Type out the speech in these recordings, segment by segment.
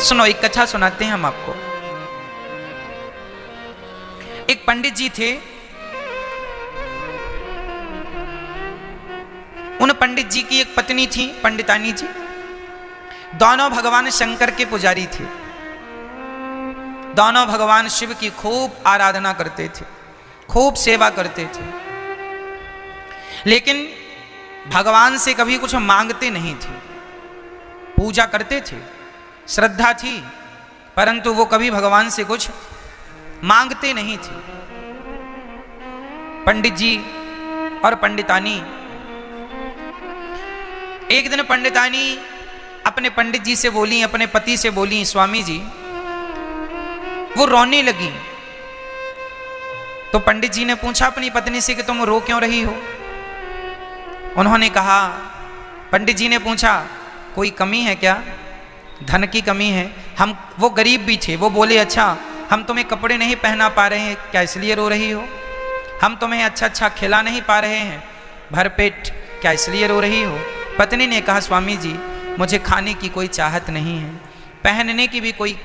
सुनो, एक कथा सुनाते हैं हम आपको। एक पंडित जी थे। उन पंडित जी की एक पत्नी थी, पंडितानी जी। दोनों भगवान शंकर के पुजारी थे। दोनों भगवान शिव की खूब आराधना करते थे, खूब सेवा करते थे, लेकिन भगवान से कभी कुछ मांगते नहीं थे। पूजा करते थे, श्रद्धा थी, परंतु वो कभी भगवान से कुछ मांगते नहीं थे। पंडित जी और पंडितानी, एक दिन पंडितानी अपने पंडित जी से बोली, अपने पति से बोली, स्वामी जी, वो रोने लगी। तो पंडित जी ने पूछा अपनी पत्नी से कि तुम रो क्यों रही हो? उन्होंने कहा, पंडित जी ने पूछा, कोई कमी है क्या? धन की कमी है? वो गरीब भी थे। वो बोले, अच्छा, हम तुम्हें कपड़े नहीं पहना पा रहे हैं, क्या इसलिए रो रही हो? हम तुम्हें अच्छा अच्छा खिला नहीं पा रहे हैं भरपेट, क्या इसलिए रो रही हो? पत्नी ने कहा, स्वामी जी, मुझे खाने की कोई चाहत नहीं है, पहनने की भी कोई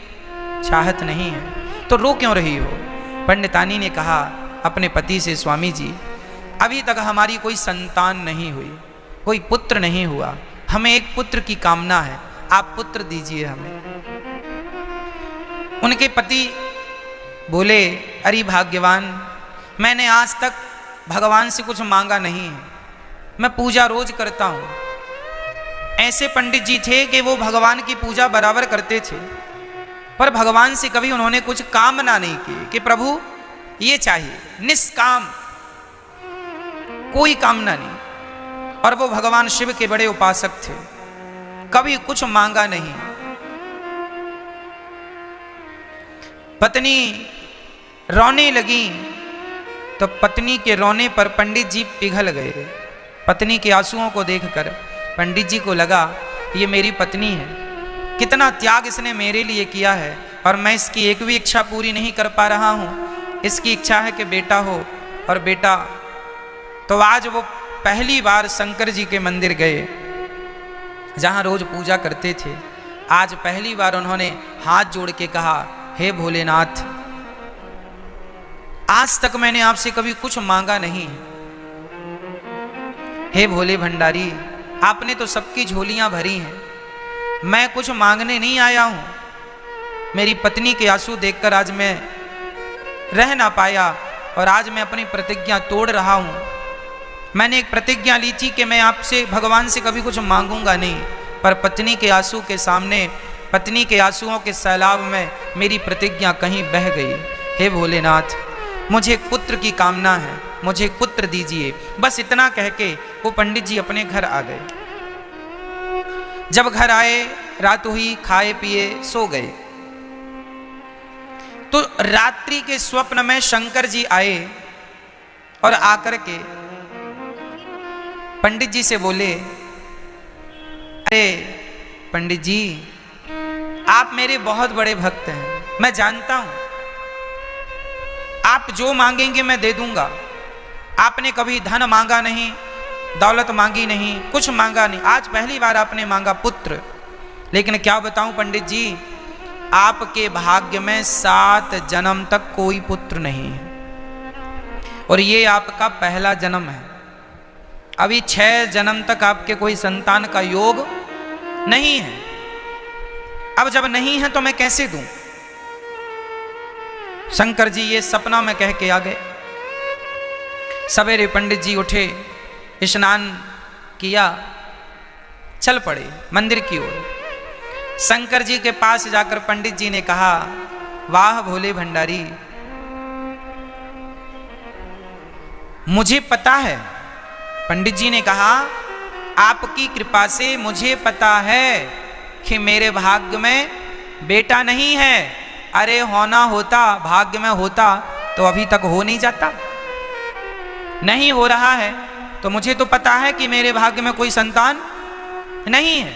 चाहत नहीं है, तो रो क्यों रही हो? पंडितानी ने कहा अपने पति से, स्वामी जी, अभी तक हमारी कोई संतान नहीं हुई, कोई पुत्र नहीं हुआ, हमें एक पुत्र की कामना है, आप पुत्र दीजिए हमें। उनके पति बोले, अरे भाग्यवान, मैंने आज तक भगवान से कुछ मांगा नहीं है, मैं पूजा रोज करता हूँ। ऐसे पंडित जी थे कि वो भगवान की पूजा बराबर करते थे, पर भगवान से कभी उन्होंने कुछ कामना नहीं की कि प्रभु ये चाहिए, निष्काम, कोई कामना नहीं। और वो भगवान शिव के बड़े उपासक थे, कभी कुछ मांगा नहीं। पत्नी रोने लगी तो पत्नी के रोने पर पंडित जी पिघल गए। पत्नी के आंसुओं को देखकर पंडित जी को लगा, ये मेरी पत्नी है, कितना त्याग इसने मेरे लिए किया है, और मैं इसकी एक भी इच्छा पूरी नहीं कर पा रहा हूँ। इसकी इच्छा है कि बेटा हो, और बेटा, तो आज वो पहली बार शंकर जी के मंदिर गए, जहाँ रोज पूजा करते थे। आज पहली बार उन्होंने हाथ जोड़ के कहा, हे भोलेनाथ, आज तक मैंने आपसे कभी कुछ मांगा नहीं। हे भोले भंडारी, आपने तो सबकी झोलियां भरी हैं, मैं कुछ मांगने नहीं आया हूं। मेरी पत्नी के आंसू देखकर आज मैं रह ना पाया, और आज मैं अपनी प्रतिज्ञा तोड़ रहा हूं। मैंने एक प्रतिज्ञा ली थी कि मैं आपसे, भगवान से कभी कुछ मांगूंगा नहीं, पर पत्नी के आंसू के सामने, पत्नी के आंसुओं के सैलाब में मेरी प्रतिज्ञा कहीं बह गई। हे भोलेनाथ, मुझे एक पुत्र की कामना है, मुझे एक पुत्र दीजिए। बस इतना कह के वो पंडित जी अपने घर आ गए। जब घर आए, रात हुई, खाए पिए सो गए। तो रात्रि के स्वप्न में शंकर जी आए और आकर के पंडित जी से बोले, अरे पंडित जी, आप मेरे बहुत बड़े भक्त हैं, मैं जानता हूं, आप जो मांगेंगे मैं दे दूंगा। आपने कभी धन मांगा नहीं, दौलत मांगी नहीं, कुछ मांगा नहीं, आज पहली बार आपने मांगा पुत्र। लेकिन क्या बताऊं पंडित जी, आपके भाग्य में 7 जन्म तक कोई पुत्र नहीं है, और ये आपका पहला जन्म है। अभी 6 जन्म तक आपके कोई संतान का योग नहीं है। अब जब नहीं है तो मैं कैसे दूं? शंकर जी ये सपना में कह के आ गए। सवेरे पंडित जी उठे, स्नान किया, चल पड़े मंदिर की ओर। शंकर जी के पास जाकर पंडित जी ने कहा, वाह भोले भंडारी, मुझे पता है। पंडित जी ने कहा, आपकी कृपा से मुझे पता है कि मेरे भाग्य में बेटा नहीं है। अरे होना होता, भाग्य में होता तो अभी तक हो नहीं जाता। नहीं हो रहा है तो मुझे तो पता है कि मेरे भाग्य में कोई संतान नहीं है।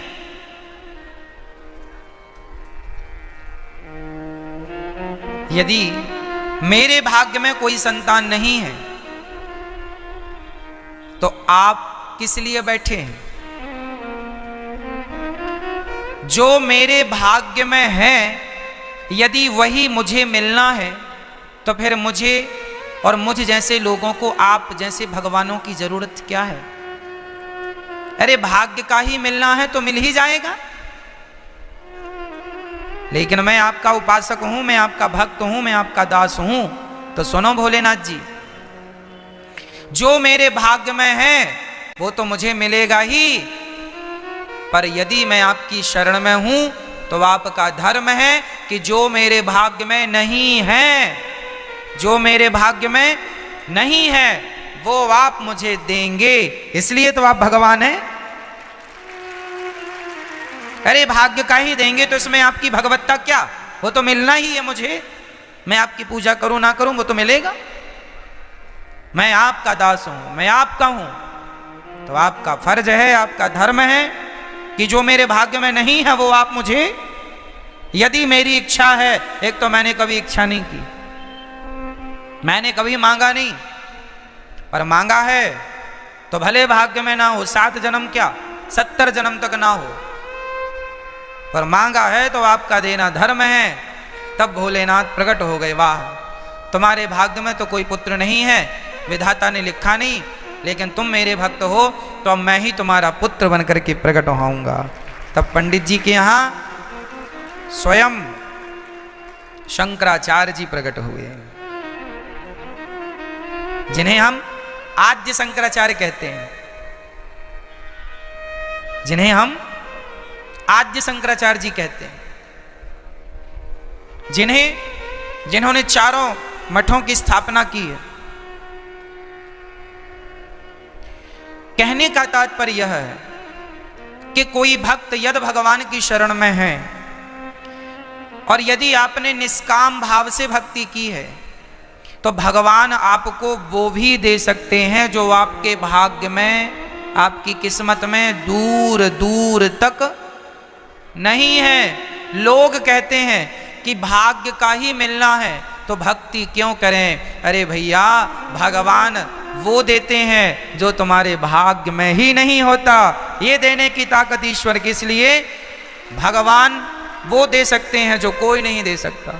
यदि मेरे भाग्य में कोई संतान नहीं है तो आप किस लिए बैठे हैं? जो मेरे भाग्य में है यदि वही मुझे मिलना है तो फिर मुझे और मुझ जैसे लोगों को आप जैसे भगवानों की जरूरत क्या है? अरे भाग्य का ही मिलना है तो मिल ही जाएगा। लेकिन मैं आपका उपासक हूं, मैं आपका भक्त हूं, मैं आपका दास हूं। तो सुनो भोलेनाथ जी, जो मेरे भाग्य में है वो तो मुझे मिलेगा ही, पर यदि मैं आपकी शरण में हूं तो आपका धर्म है कि जो मेरे भाग्य में नहीं है, जो मेरे भाग्य में नहीं है वो आप मुझे देंगे, इसलिए तो आप भगवान हैं। अरे भाग्य का ही देंगे तो इसमें आपकी भगवत्ता क्या? वो तो मिलना ही है मुझे। मैं आपकी पूजा करूं ना करूं वो तो मिलेगा। मैं आपका दास हूं, मैं आपका हूं, तो आपका फर्ज है, आपका धर्म है कि जो मेरे भाग्य में नहीं है वो आप मुझे, यदि मेरी इच्छा है, एक तो मैंने कभी इच्छा नहीं की, मैंने कभी मांगा नहीं, पर मांगा है तो भले भाग्य में ना हो, 7 जन्म क्या 70 जन्म तक ना हो, पर मांगा है तो आपका देना धर्म है। तब भोलेनाथ प्रकट हो गए, वाह तुम्हारे भाग्य में तो कोई पुत्र नहीं है, विधाता ने लिखा नहीं, लेकिन तुम मेरे भक्त हो तो अब मैं ही तुम्हारा पुत्र बनकर के प्रकट होऊंगा। तब पंडित जी के यहाँ स्वयं शंकराचार्य जी प्रकट हुए, जिन्हें हम आद्य शंकराचार्य कहते हैं, जिन्हें हम आद्य शंकराचार्य जी कहते हैं, जिन्होंने चारों मठों की स्थापना की है। कहने का तात्पर्य यह है कि कोई भक्त यदि भगवान की शरण में है और यदि आपने निष्काम भाव से भक्ति की है तो भगवान आपको वो भी दे सकते हैं जो आपके भाग्य में, आपकी किस्मत में दूर दूर तक नहीं है। लोग कहते हैं कि भाग्य का ही मिलना है तो भक्ति क्यों करें? अरे भैया, भगवान वो देते हैं जो तुम्हारे भाग्य में ही नहीं होता। ये देने की ताकत ईश्वर की, इसलिए भगवान वो दे सकते हैं जो कोई नहीं दे सकता।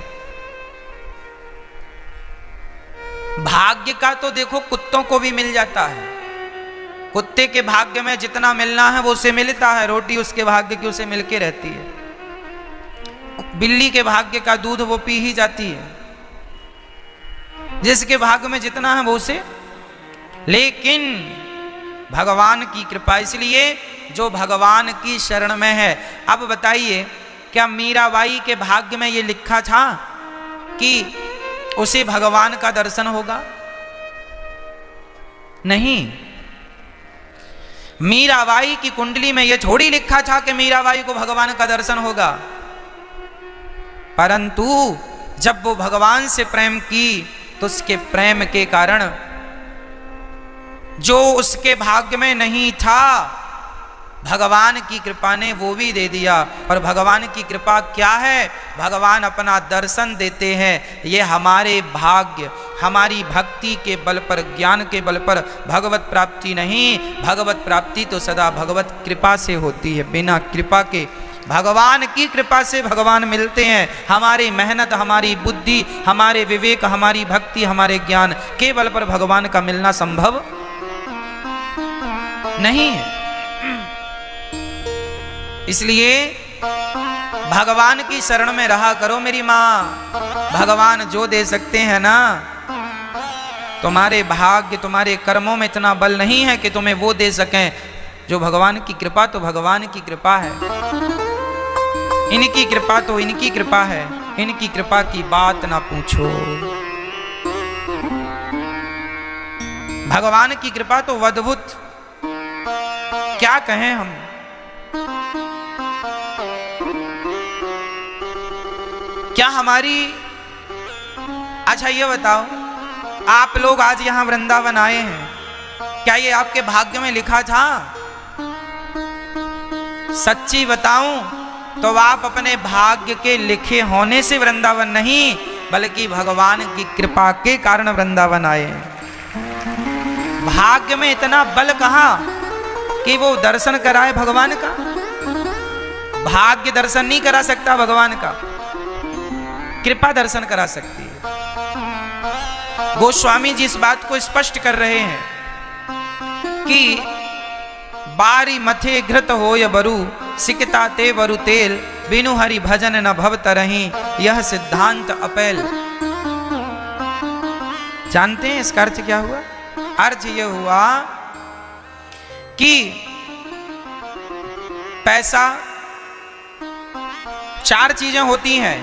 भाग्य का तो देखो कुत्तों को भी मिल जाता है, कुत्ते के भाग्य में जितना मिलना है वो उसे मिलता है, रोटी उसके भाग्य की उसे मिलके रहती है, बिल्ली के भाग्य का दूध वो पी ही जाती है, जिसके भाग्य में जितना है वो उसे। लेकिन भगवान की कृपा, इसलिए जो भगवान की शरण में है। अब बताइए, क्या मीराबाई के भाग्य में ये लिखा था कि उसे भगवान का दर्शन होगा? नहीं। मीराबाई की कुंडली में यह थोड़ी लिखा था कि मीराबाई को भगवान का दर्शन होगा, परंतु जब वो भगवान से प्रेम की तो उसके प्रेम के कारण जो उसके भाग्य में नहीं था, भगवान की कृपा ने वो भी दे दिया। और भगवान की कृपा क्या है? भगवान अपना दर्शन देते हैं। ये हमारे भाग्य, हमारी भक्ति के बल पर, ज्ञान के बल पर भगवत प्राप्ति नहीं। भगवत प्राप्ति तो सदा भगवत कृपा से होती है। बिना कृपा के, भगवान की कृपा से भगवान मिलते हैं। हमारी मेहनत, हमारी बुद्धि, हमारे विवेक, हमारी भक्ति, हमारे ज्ञान के बल पर भगवान का मिलना संभव नहीं है। इसलिए भगवान की शरण में रहा करो मेरी माँ। भगवान जो दे सकते हैं ना, तुम्हारे भाग्य, तुम्हारे कर्मों में इतना बल नहीं है कि तुम्हें वो दे सकें। जो भगवान की कृपा तो भगवान की कृपा है, इनकी कृपा तो इनकी कृपा है, इनकी कृपा की बात ना पूछो। भगवान की कृपा तो अद्भुत, क्या कहें हम। क्या हमारी, अच्छा ये बताओ, आप लोग आज यहां वृंदावन आए हैं, क्या ये आपके भाग्य में लिखा था? सच्ची बताऊं तो आप अपने भाग्य के लिखे होने से वृंदावन नहीं, बल्कि भगवान की कृपा के कारण वृंदावन आए हैं। भाग्य में इतना बल कहां कि वो दर्शन कराए भगवान का। भाग्य दर्शन नहीं करा सकता भगवान का, कृपा दर्शन करा सकती है। गोस्वामी जी इस बात को स्पष्ट कर रहे हैं कि बारी मथे घृत हो या बरु सिकता ते बरु तेल, बिनु हरि भजन न भव तरही, यह सिद्धांत अपैल। जानते हैं इसका अर्थ क्या हुआ? अर्थ यह हुआ कि पैसा, चार चीजें होती हैं,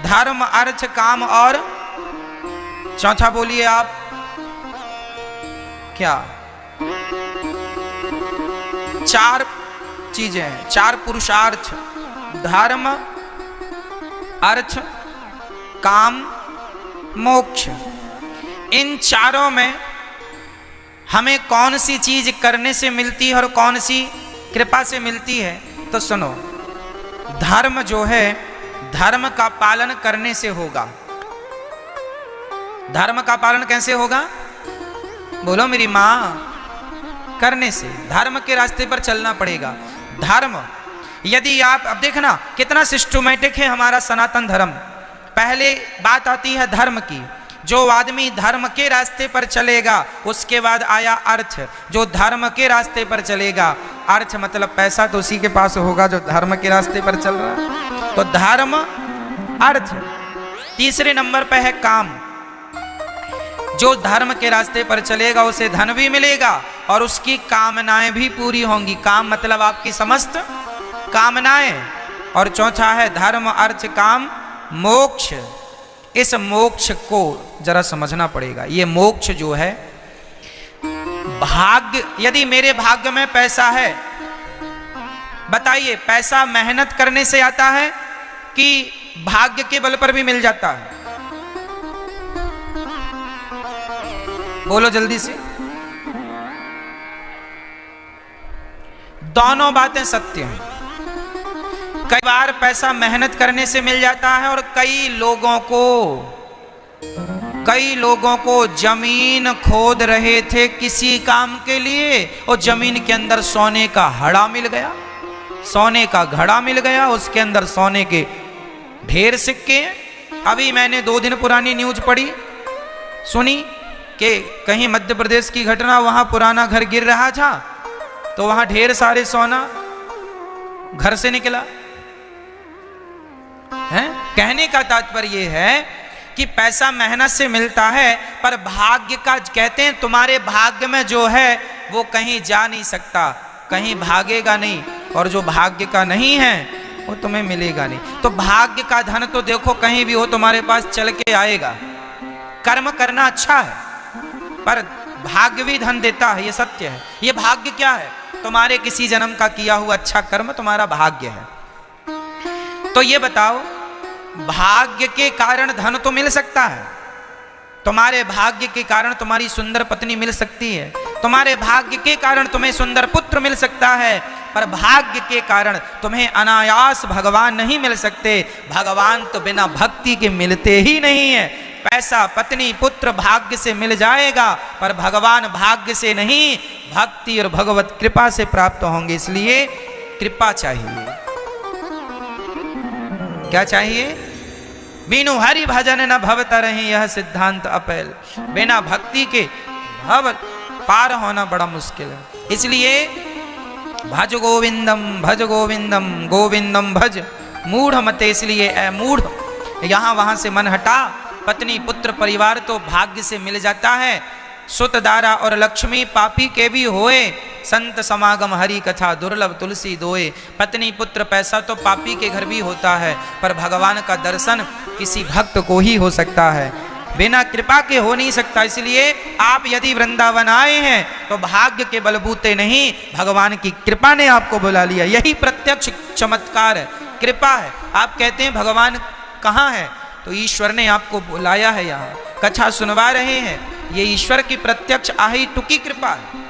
धर्म अर्थ काम और चौथा बोलिए आप क्या? चार चीजें हैं, चार पुरुषार्थ, धर्म अर्थ काम मोक्ष। इन चारों में हमें कौन सी चीज करने से मिलती है और कौन सी कृपा से मिलती है? तो सुनो, धर्म जो है धर्म का पालन करने से होगा। धर्म का पालन कैसे होगा? बोलो मेरी मां, करने से। धर्म के रास्ते पर चलना पड़ेगा। धर्म यदि आप, अब देखना कितना सिस्टमैटिक है हमारा सनातन धर्म। पहले बात आती है धर्म की, जो आदमी धर्म के रास्ते पर चलेगा, उसके बाद आया अर्थ, जो धर्म के रास्ते पर चलेगा। अर्थ मतलब पैसा तो उसी के पास होगा जो धर्म के रास्ते पर चल रहा है। तो धर्म अर्थ। तीसरे नंबर पर है काम। जो धर्म के रास्ते पर चलेगा उसे धन भी मिलेगा और उसकी कामनाएं भी पूरी होंगी। काम मतलब आपकी समस्त कामनाएं। और चौथा है धर्म अर्थ काम मोक्ष। इस मोक्ष को जरा समझना पड़ेगा। ये मोक्ष जो है भाग्य, यदि मेरे भाग्य में पैसा है, बताइए पैसा मेहनत करने से आता है कि भाग्य के बल पर भी मिल जाता है? बोलो जल्दी से। दोनों बातें सत्य हैं। कई बार पैसा मेहनत करने से मिल जाता है और कई लोगों को जमीन खोद रहे थे किसी काम के लिए और जमीन के अंदर सोने का हड़ा मिल गया, सोने का घड़ा मिल गया, उसके अंदर सोने के ढेर सिक्के हैं। अभी मैंने 2 दिन पुरानी न्यूज पढ़ी, सुनी कि कहीं मध्य प्रदेश की घटना, वहां पुराना घर गिर रहा था तो वहां ढेर सारे सोना घर से निकला है। कहने का तात्पर्य यह है कि पैसा मेहनत से मिलता है, पर भाग्य का, कहते हैं तुम्हारे भाग्य में जो है वो कहीं जा नहीं सकता, कहीं भागेगा नहीं, और जो भाग्य का नहीं है वो तुम्हें मिलेगा नहीं। तो भाग्य का धन तो देखो कहीं भी हो तुम्हारे पास चल के आएगा। कर्म करना अच्छा है पर भाग्य भी धन देता है, ये सत्य है। ये भाग्य क्या है? तुम्हारे किसी जन्म का किया हुआ अच्छा कर्म तुम्हारा भाग्य है। तो ये बताओ, भाग्य के कारण धन तो मिल सकता है, तुम्हारे भाग्य के कारण तुम्हारी सुंदर पत्नी मिल सकती है, तुम्हारे भाग्य के कारण तुम्हें सुंदर पुत्र मिल सकता है, पर भाग्य के कारण तुम्हें अनायास भगवान नहीं मिल सकते। भगवान तो बिना भक्ति के मिलते ही नहीं है। पैसा पत्नी पुत्र भाग्य से मिल जाएगा, पर भगवान भाग्य से नहीं, भक्ति और भगवत कृपा से प्राप्त होंगे। इसलिए कृपा चाहिए। क्या चाहिए? बिनु हरि भजन न भव तरहि, यह सिद्धांत अपैल। बिना भक्ति के भव पार होना बड़ा मुश्किल है। इसलिए भज गोविंदम गोविंदम भज मूढ़ मते। इसलिए ऐ मूढ़, यहां वहां से मन हटा। पत्नी पुत्र परिवार तो भाग्य से मिल जाता है, सुत दारा और लक्ष्मी पापी के भी होए, संत समागम हरि कथा दुर्लभ तुलसी दोए। पत्नी पुत्र पैसा तो पापी के घर भी होता है, पर भगवान का दर्शन किसी भक्त को ही हो सकता है, बिना कृपा के हो नहीं सकता। इसलिए आप यदि वृंदावन आए हैं तो भाग्य के बलबूते नहीं, भगवान की कृपा ने आपको बुला लिया। यही प्रत्यक्ष चमत्कार है, कृपा है। आप कहते हैं भगवान कहाँ है, तो ईश्वर ने आपको बुलाया है। यहाँ कथा सुनवा रहे हैं, ये ईश्वर की प्रत्यक्ष आही टुकी कृपा है।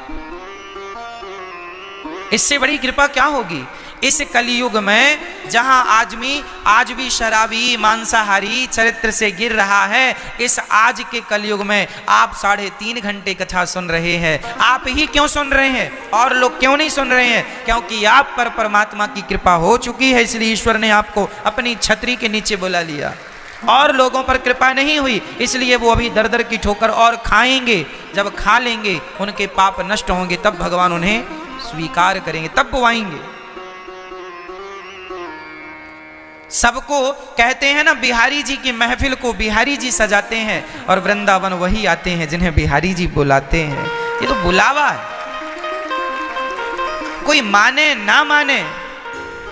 इससे बड़ी कृपा क्या होगी? इस कलयुग में जहां आदमी आज भी शराबी मांसाहारी चरित्र से गिर रहा है, इस आज के कलयुग में आप 3.5 घंटे कथा सुन रहे हैं। आप ही क्यों सुन रहे हैं और लोग क्यों नहीं सुन रहे हैं? क्योंकि आप पर परमात्मा की कृपा हो चुकी है, इसलिए ईश्वर ने आपको अपनी छतरी के नीचे बुला लिया। और लोगों पर कृपा नहीं हुई, इसलिए वो अभी दर दर की ठोकर और खाएंगे। जब खा लेंगे उनके पाप नष्ट होंगे, तब भगवान उन्हें स्वीकार करेंगे, तब वो आएंगे। सबको कहते हैं ना, बिहारी जी की महफिल को बिहारी जी सजाते हैं और वृंदावन वही आते हैं जिन्हें बिहारी जी बुलाते हैं। ये तो बुलावा है, कोई माने ना माने,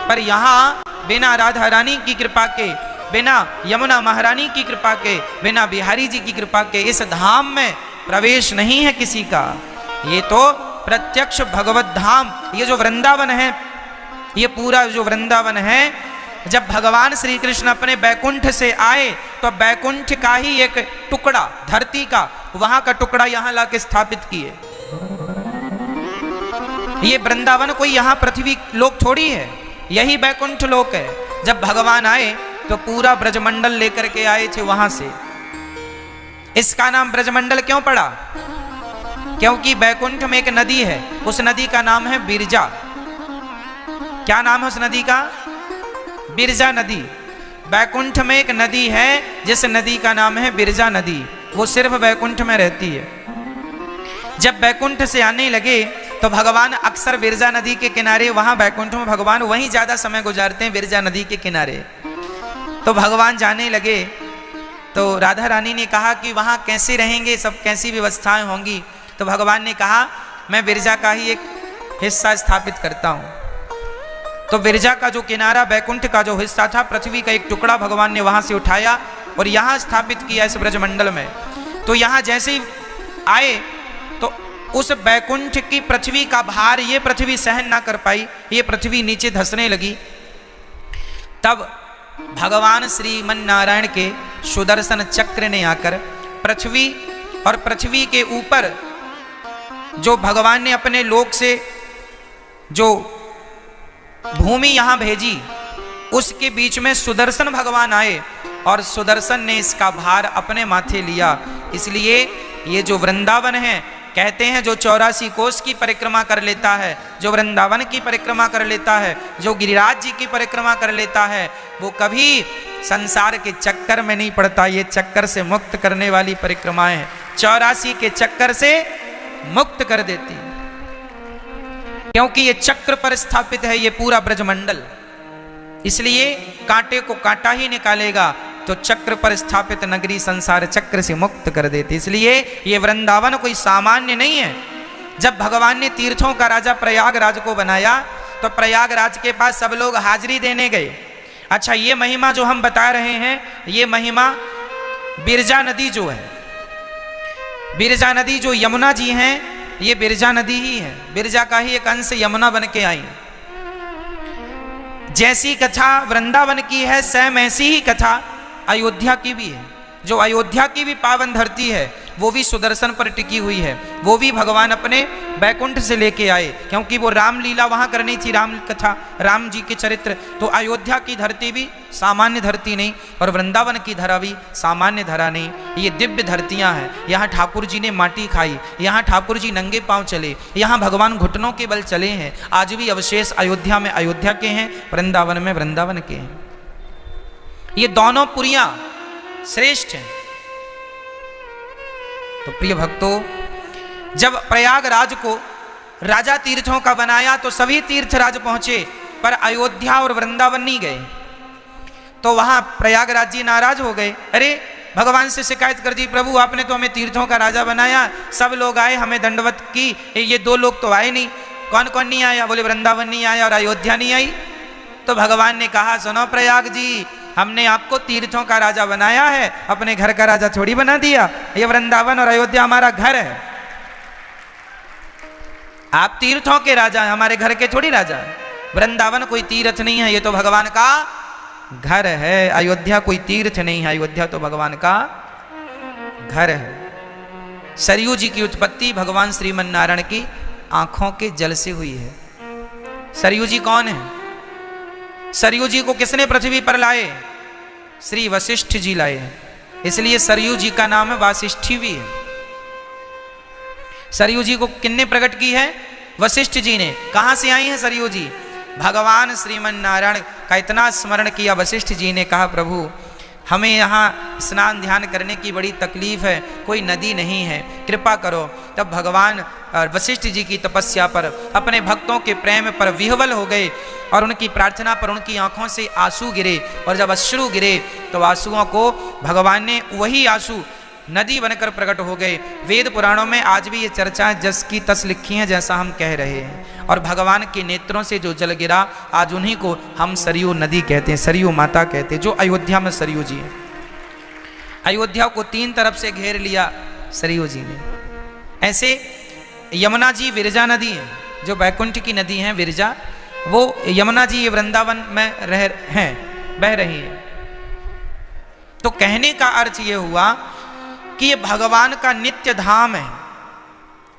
पर यहां बिना राधा रानी की कृपा के, बिना यमुना महारानी की कृपा के, बिना बिहारी जी की कृपा के इस धाम में प्रवेश नहीं है किसी का। ये तो प्रत्यक्ष भगवत धाम, ये जो वृंदावन है, ये पूरा जो वृंदावन है, जब भगवान श्री कृष्ण अपने बैकुंठ से आए तो बैकुंठ का ही एक टुकड़ा, धरती का, वहां का टुकड़ा यहां लाके स्थापित किए। ये वृंदावन कोई यहां पृथ्वी लोक थोड़ी है, यही बैकुंठ लोक है। जब भगवान आए तो पूरा ब्रजमंडल लेकर के आए थे वहां से। इसका नाम ब्रजमंडल क्यों पड़ा? क्योंकि बैकुंठ में एक नदी है, उस नदी का नाम है बिरजा। क्या नाम है उस नदी का? बिरजा नदी। बैकुंठ में एक नदी है जिस नदी का नाम है बिरजा नदी, वो सिर्फ बैकुंठ में रहती है। जब बैकुंठ से आने लगे तो भगवान अक्सर बिरजा नदी के किनारे, वहां बैकुंठ में भगवान वहीं ज्यादा समय गुजारते हैं, बिरजा नदी के किनारे। तो भगवान जाने लगे तो राधा रानी ने कहा कि वहां कैसे रहेंगे, सब कैसी व्यवस्थाएं होंगी? तो भगवान ने कहा मैं बिरजा का ही एक हिस्सा स्थापित करता हूं। तो बिरजा का जो किनारा, बैकुंठ का जो हिस्सा था, पृथ्वी का एक टुकड़ा भगवान ने वहां से उठाया और यहां स्थापित किया इस ब्रजमंडल में। तो यहां जैसे ही आए तो उस बैकुंठ की पृथ्वी का भार ये पृथ्वी सहन ना कर पाई, ये पृथ्वी नीचे धंसने लगी। तब भगवान श्रीमन नारायण के सुदर्शन चक्र ने आकर पृथ्वी और पृथ्वी के ऊपर जो भगवान ने अपने लोक से जो भूमि यहां भेजी, उसके बीच में सुदर्शन भगवान आए और सुदर्शन ने इसका भार अपने माथे लिया। इसलिए ये जो वृंदावन है, कहते हैं जो 84 कोस की परिक्रमा कर लेता है, जो वृंदावन की परिक्रमा कर लेता है, जो गिरिराज जी की परिक्रमा कर लेता है, वो कभी संसार के चक्कर में नहीं पड़ता। ये चक्कर से मुक्त करने वाली परिक्रमाएं हैं, 84 के चक्कर से मुक्त कर देती, क्योंकि ये चक्र पर स्थापित है ये पूरा ब्रजमंडल। इसलिए कांटे को कांटा ही निकालेगा, तो चक्र पर स्थापित नगरी संसार चक्र से मुक्त कर देती। इसलिए ये वृंदावन कोई सामान्य नहीं है। जब भगवान ने तीर्थों का राजा प्रयागराज को बनाया तो प्रयागराज के पास सब लोग हाजिरी देने गए। अच्छा, ये महिमा जो हम बता रहे हैं, ये महिमा बिरजा नदी जो है, बिरजा नदी जो यमुना जी हैं, ये बिरजा नदी ही है। बिरजा का ही एक अंश यमुना बन के आई। जैसी कथा वृंदावन की है, सेम ऐसी ही कथा अयोध्या की भी है। जो अयोध्या की भी पावन धरती है, वो भी सुदर्शन पर टिकी हुई है। वो भी भगवान अपने बैकुंठ से लेके आए, क्योंकि वो रामलीला वहां करनी थी, राम कथा, राम जी के चरित्र। तो अयोध्या की धरती भी सामान्य धरती नहीं और वृंदावन की धरा भी सामान्य धरा नहीं। ये दिव्य धरतियां हैं। यहाँ ठाकुर जी ने माटी खाई, यहाँ ठाकुर जी नंगे पांव चले, यहाँ भगवान घुटनों के बल चले हैं। आज भी अवशेष अयोध्या में अयोध्या के हैं, वृंदावन में वृंदावन के हैं। ये दोनों पुरियां श्रेष्ठ हैं। तो प्रिय भक्तों, जब प्रयागराज को राजा तीर्थों का बनाया तो सभी तीर्थराज पहुंचे, पर अयोध्या और वृंदावन नहीं गए। तो वहां प्रयागराज जी नाराज हो गए। अरे, भगवान से शिकायत कर दी, प्रभु आपने तो हमें तीर्थों का राजा बनाया, सब लोग आए, हमें दंडवत की, ये 2 लोग तो आए नहीं। कौन कौन नहीं आया? बोले वृंदावन नहीं आया और अयोध्या नहीं आई। तो भगवान ने कहा, सुनो प्रयाग जी, हमने आपको तीर्थों का राजा बनाया है, अपने घर का राजा थोड़ी बना दिया। ये वृंदावन और अयोध्या हमारा घर है, आप तीर्थों के राजा हैं, हमारे घर के थोड़ी राजा है। वृंदावन कोई तीर्थ नहीं है, ये तो भगवान का घर है। अयोध्या कोई तीर्थ नहीं है, अयोध्या तो भगवान का घर है। सरयू जी की उत्पत्ति भगवान श्रीमन नारायण की आंखों के जल से हुई है। सरयू जी कौन है? सरयू जी को किसने पृथ्वी पर लाए? श्री वशिष्ठ जी लाए, इसलिए सरयू जी का नाम है वासिष्ठी भी है। सरयू जी को किसने प्रकट की है? वशिष्ठ जी ने। कहां से आई हैं सरयू जी? भगवान श्रीमन नारायण का इतना स्मरण किया वशिष्ठ जी ने, कहा प्रभु हमें यहाँ स्नान ध्यान करने की बड़ी तकलीफ है, कोई नदी नहीं है, कृपा करो। तब भगवान वशिष्ठ जी की तपस्या पर, अपने भक्तों के प्रेम पर विह्वल हो गए और उनकी प्रार्थना पर उनकी आंखों से आंसू गिरे। और जब अश्रु गिरे तो आंसुओं को भगवान ने वही आंसू नदी बनकर प्रकट हो गए। वेद पुराणों में आज भी ये चर्चा जस की तस लिखी है, जैसा हम कह रहे हैं। और भगवान के नेत्रों से जो जल गिरा, आज उन्हीं को हम सरयू नदी कहते हैं, सरयू माता कहते हैं, जो अयोध्या में सरयू जी है। अयोध्या को 3 तरफ से घेर लिया सरयू जी ने। ऐसे यमुना जी विरजा नदी है, जो बैकुंठ की नदी है विरजा, वो यमुना जी ये वृंदावन में बह रही है। तो कहने का अर्थ ये हुआ कि ये भगवान का नित्य धाम है।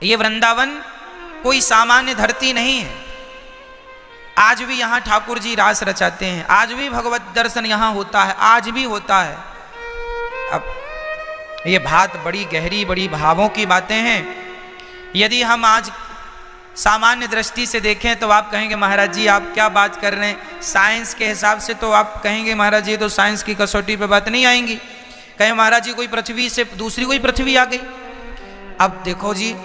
ये वृंदावन कोई सामान्य धरती नहीं है। आज भी यहाँ ठाकुर जी रास रचाते हैं, आज भी भगवत दर्शन यहाँ होता है, आज भी होता है। अब ये बात बड़ी गहरी, बड़ी भावों की बातें हैं। यदि हम आज सामान्य दृष्टि से देखें तो आप कहेंगे महाराज जी आप क्या बात कर रहे हैं, साइंस के हिसाब से तो आप कहेंगे महाराज जी तो साइंस की कसौटी पे बात नहीं आएंगी। कहें महाराज जी कोई पृथ्वी से दूसरी कोई पृथ्वी आ गई। अब देखो जी,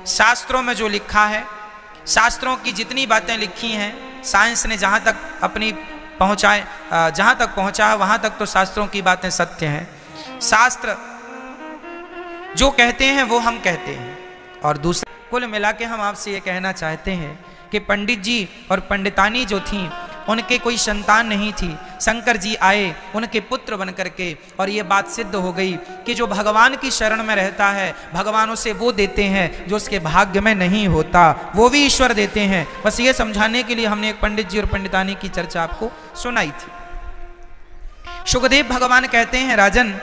शास्त्रों में जो लिखा है, शास्त्रों की जितनी बातें लिखी हैं, साइंस ने जहाँ तक अपनी जहाँ तक पहुँचा है वहाँ तक तो शास्त्रों की बातें सत्य हैं। शास्त्र जो कहते हैं वो हम कहते हैं। और दूसरे कुल मिला के हम आपसे ये कहना चाहते हैं कि पंडित जी और पंडितानी जो थीं उनके कोई संतान नहीं थी। शंकर जी आए उनके पुत्र बन करके, और ये बात सिद्ध हो गई कि जो भगवान की शरण में रहता है भगवान उसे वो देते हैं जो उसके भाग्य में नहीं होता, वो भी ईश्वर देते हैं। बस ये समझाने के लिए हमने एक पंडित जी और पंडितानी की चर्चा आपको सुनाई थी। शुकदेव भगवान कहते हैं राजन,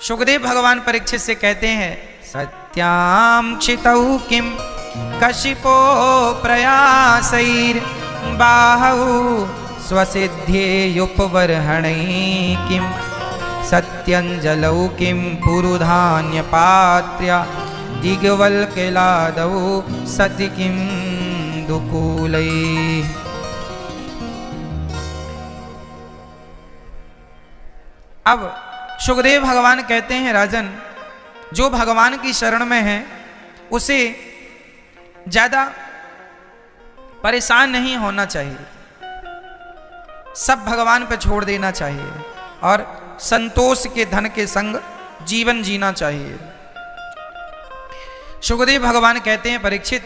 शुकदेव भगवान परीक्षित से कहते हैं सत्याम क्षितौ किम कशिपो प्रयासैर बाहु स्वसिद्धेयुपवर्हणै किम सत्यंजलौ किम पुरुधान्यपात्र्या दिग्वल्किलादौ सति किम दुकूलै। अब शुकदेव भगवान कहते हैं राजन, जो भगवान की शरण में है उसे ज्यादा परेशान नहीं होना चाहिए, सब भगवान पे छोड़ देना चाहिए और संतोष के धन के संग जीवन जीना चाहिए। शुकदेव भगवान कहते हैं परीक्षित,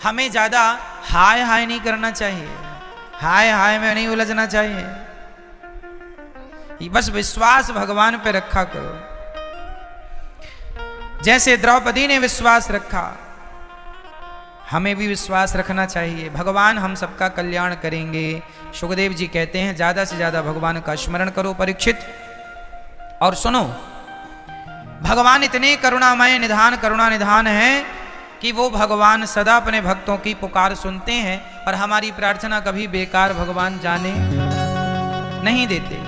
हमें ज्यादा हाय हाय नहीं करना चाहिए, हाय हाय में नहीं उलझना चाहिए, बस विश्वास भगवान पे रखा करो। जैसे द्रौपदी ने विश्वास रखा, हमें भी विश्वास रखना चाहिए, भगवान हम सबका कल्याण करेंगे। शुकदेव जी कहते हैं ज्यादा से ज्यादा भगवान का स्मरण करो परीक्षित। और सुनो, भगवान इतने करुणामय करुणा निधान है कि वो भगवान सदा अपने भक्तों की पुकार सुनते हैं और हमारी प्रार्थना कभी बेकार भगवान जाने नहीं देते।